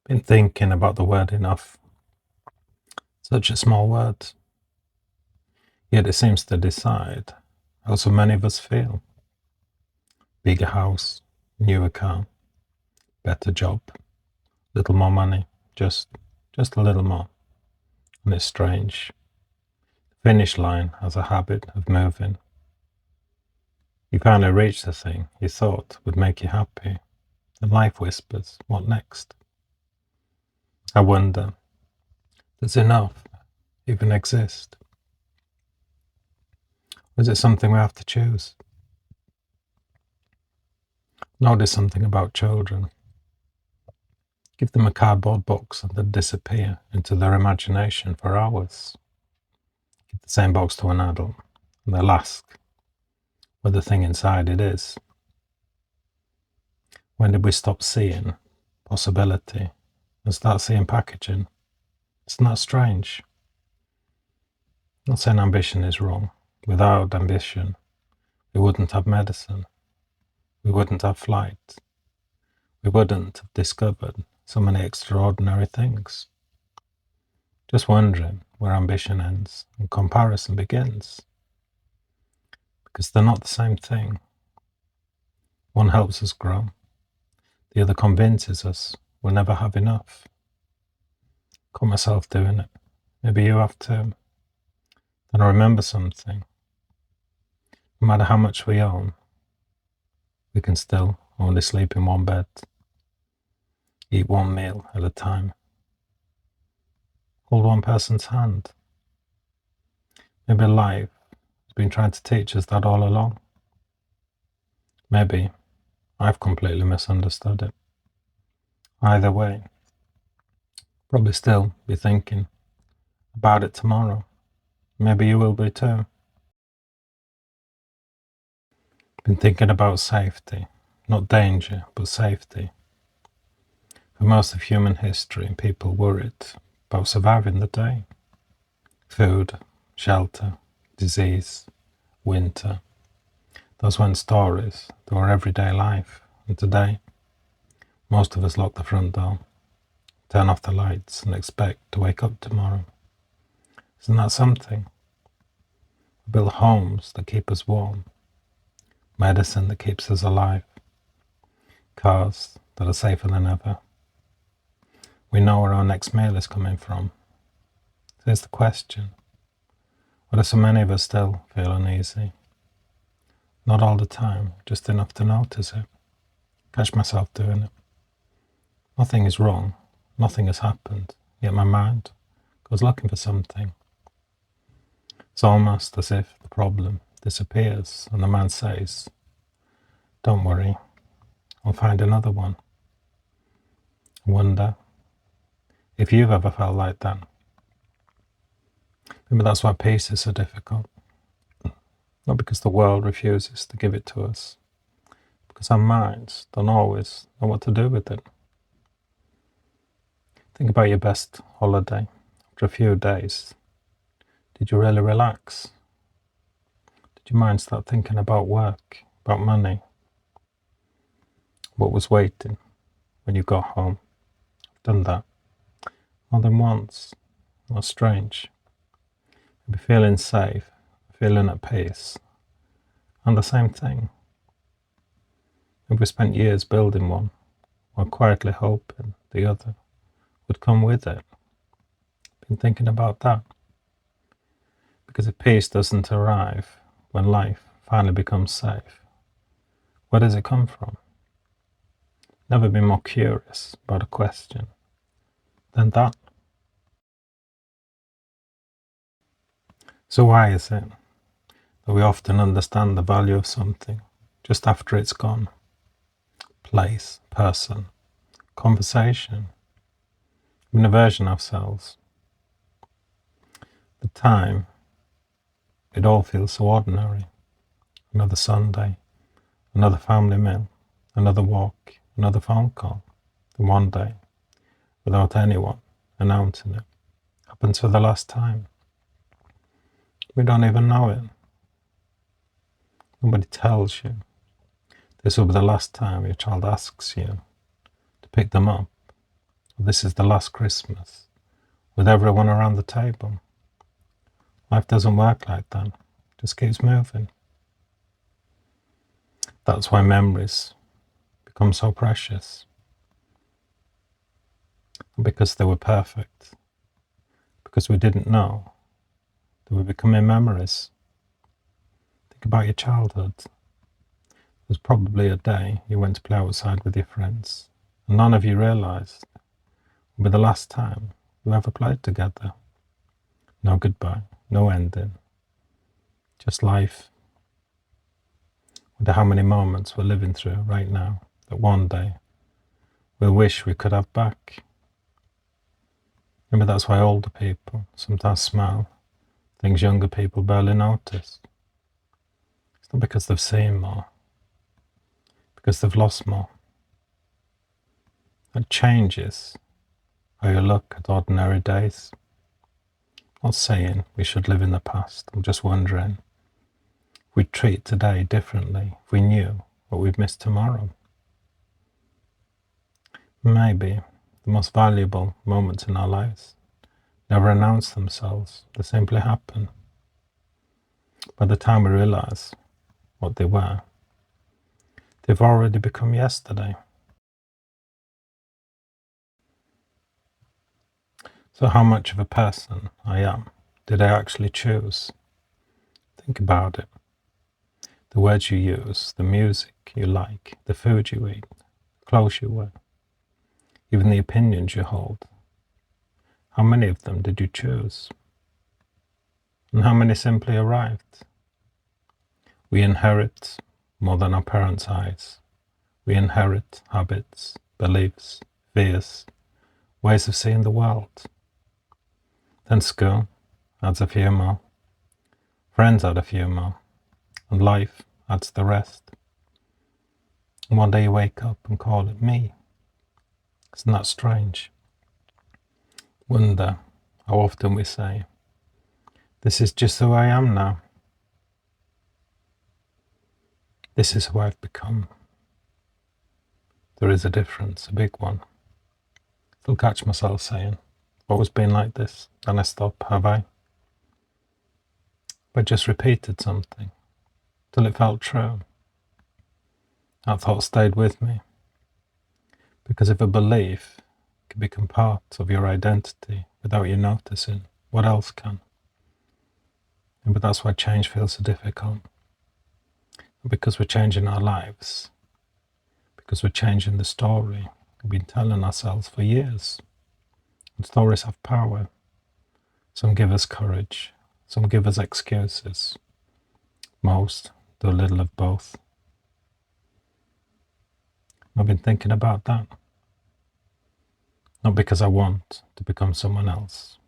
Been thinking about the word enough. Such a small word, yet it seems to decide how so many of us feel. Bigger house, newer car, better job, little more money, just a little more. And it's strange. The finish line has a habit of moving. You finally reach the thing you thought would make you happy, and life whispers, what next? I wonder, does enough even exist? Or is it something we have to choose? Notice something about children. Give them a cardboard box and they'll disappear into their imagination for hours. Give the same box to an adult and they'll ask what the thing inside it is. When did we stop seeing possibility and start seeing packaging? Isn't that strange? I'm not saying ambition is wrong. Without ambition, we wouldn't have medicine. We wouldn't have flight. We wouldn't have discovered so many extraordinary things. Just wondering where ambition ends and comparison begins. Because they're not the same thing. One helps us grow. The other convinces us we'll never have enough. Caught myself doing it. Maybe you have too. Then I remember something. No matter how much we own, we can still only sleep in one bed, eat one meal at a time, hold one person's hand. Maybe life has been trying to teach us that all along. Maybe I've completely misunderstood it. Either way, probably still be thinking about it tomorrow. Maybe you will be too. Been thinking about safety, not danger, but safety. For most of human history, people worried about surviving the day. Food, shelter, disease, winter. Those weren't stories, they were everyday life. And today, most of us lock the front door, turn off the lights and expect to wake up tomorrow. Isn't that something? We build homes that keep us warm, medicine that keeps us alive, cars that are safer than ever. We know where our next meal is coming from. So here's the question. Why do so many of us still feel uneasy? Not all the time, just enough to notice it. Catch myself doing it. Nothing is wrong, nothing has happened, yet my mind goes looking for something. It's almost as if the problem disappears and the man says, "Don't worry, I'll find another one." I wonder if you've ever felt like that. Maybe that's why peace is so difficult. Not because the world refuses to give it to us, because our minds don't always know what to do with it. Think about your best holiday. After a few days, did you really relax? Did your mind start thinking about work, about money? What was waiting when you got home? I've done that more than once. Not strange. Maybe feeling safe, feeling at peace, and the same thing. Maybe we spent years building one, while quietly hoping the other would come with it. Been thinking about that. Because if peace doesn't arrive when life finally becomes safe, where does it come from? Never been more curious about a question than that. So why is it that we often understand the value of something just after it's gone? Place, person, conversation, even a version of ourselves. The time, it all feels so ordinary. Another Sunday, another family meal, another walk, another phone call. And one day, without anyone announcing it, happens for the last time. We don't even know it. Nobody tells you. This will be the last time your child asks you to pick them up This is the last Christmas with everyone around the table. Life doesn't work like that. It just keeps moving. That's why memories become so precious. Because they were perfect. Because we didn't know they were becoming memories. Think about your childhood. There was probably a day you went to play outside with your friends, and none of you realised it would be the last time you ever played together. No goodbye, no ending, just life. Wonder how many moments we're living through right now that one day we'll wish we could have back. Maybe that's why older people sometimes smile, things younger people barely notice. It's not because they've seen more, because they've lost more. It changes how you look at ordinary days. I'm not saying we should live in the past. I'm just wondering if we'd treat today differently if we knew what we'd miss tomorrow. Maybe the most valuable moments in our lives never announce themselves. They simply happen. By the time we realize what they were, they've already become yesterday. So how much of a person I am did I actually choose? Think about it. The words you use, the music you like, the food you eat, the clothes you wear, even the opinions you hold. How many of them did you choose? And how many simply arrived? We inherit more than our parents' eyes. We inherit habits, beliefs, fears, ways of seeing the world. Then school adds a few more. Friends add a few more. And life adds the rest. And one day you wake up and call it me. Isn't that strange? Wonder how often we say, this is just who I am now. This is who I've become. There is a difference, a big one. Still catch myself saying, always been like this, then I stop, have I? But just repeated something till it felt true. That thought stayed with me. Because if a belief can become part of your identity without you noticing, what else can? But that's why change feels so difficult. Because we're changing our lives. Because we're changing the story we've been telling ourselves for years. And stories have power. Some give us courage. Some give us excuses. Most do a little of both. I've been thinking about that. Not because I want to become someone else.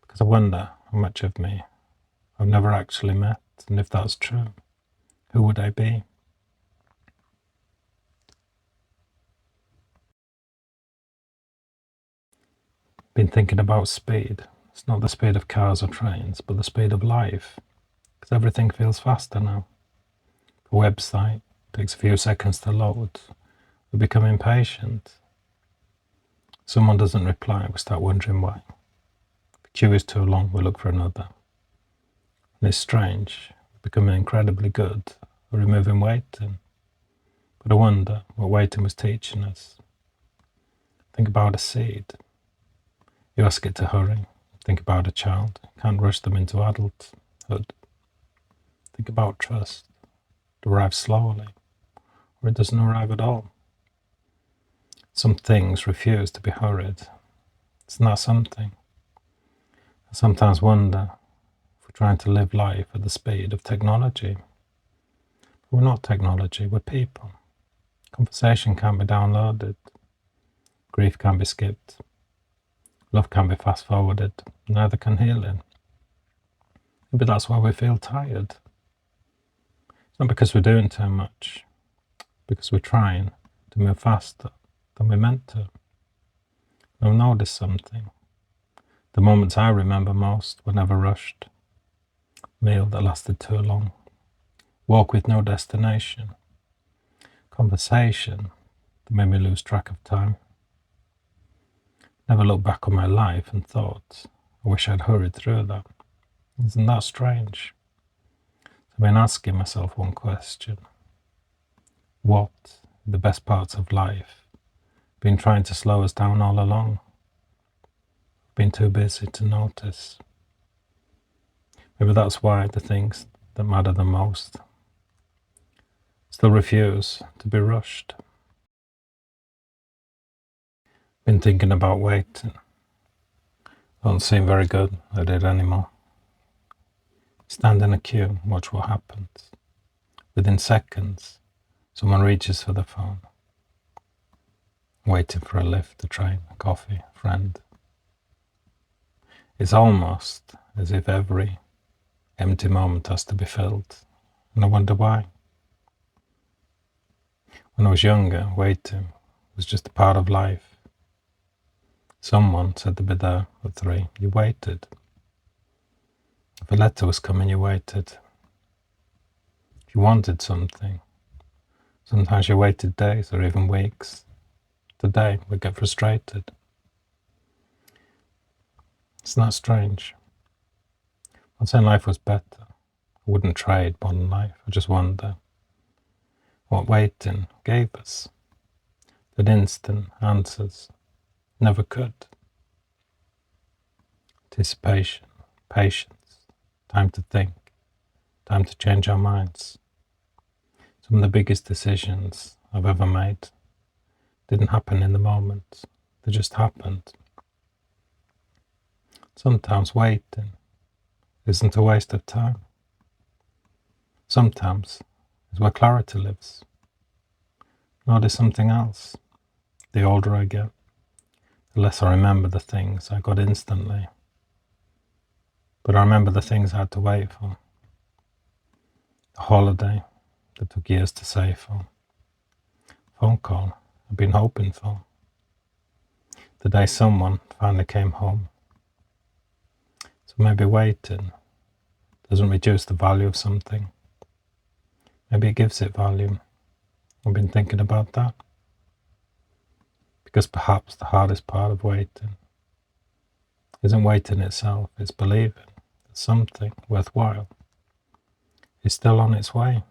Because I wonder how much of me I've never actually met, and if that's true, who would I be? Been thinking about speed. It's not the speed of cars or trains, but the speed of life. Because everything feels faster now. A website takes a few seconds to load. We become impatient. Someone doesn't reply, we start wondering why. If the queue is too long, we look for another. And it's strange, becoming incredibly good at removing waiting. But I wonder what waiting was teaching us. Think about a seed. You ask it to hurry. Think about a child. You can't rush them into adulthood. Think about trust. It arrives slowly, or it doesn't arrive at all. Some things refuse to be hurried. It's not something. I sometimes wonder if we're trying to live life at the speed of technology. But we're not technology, we're people. Conversation can't be downloaded. Grief can't be skipped. Love can't be fast forwarded. Neither can healing. Maybe that's why we feel tired. It's not because we're doing too much, because we're trying to move faster than we're meant to. I've noticed something. The moments I remember most were never rushed. Meal that lasted too long. Walk with no destination. Conversation that made me lose track of time. Never looked back on my life and thought, I wish I'd hurried through that. Isn't that strange? I've been asking myself one question. What, the best parts of life, been trying to slow us down all along? Been too busy to notice. Maybe that's why the things that matter the most still refuse to be rushed. Been thinking about waiting. Don't seem very good at it anymore. Stand in a queue, watch what happens. Within seconds, someone reaches for the phone. Waiting for a lift, a train, a coffee, a friend. It's almost as if every empty moment has to be filled, and I wonder why. When I was younger, waiting was just a part of life. Someone said to be there at 3, you waited. If a letter was coming, you waited. If you wanted something, sometimes you waited days or even weeks. Today, we get frustrated. It's not strange. I'm saying life was better. I wouldn't trade modern life. I just wonder what waiting gave us that instant answers never could. Anticipation, patience, time to think, time to change our minds. Some of the biggest decisions I've ever made didn't happen in the moment. They just happened. Sometimes waiting isn't a waste of time. Sometimes it's where clarity lives. Notice something else. The older I get, the less I remember the things I got instantly. But I remember the things I had to wait for. The holiday that took years to save for. Phone call I've been hoping for. The day someone finally came home. So maybe waiting doesn't reduce the value of something. Maybe it gives it value. I've been thinking about that. Because perhaps the hardest part of waiting isn't waiting itself, it's believing that something worthwhile is still on its way.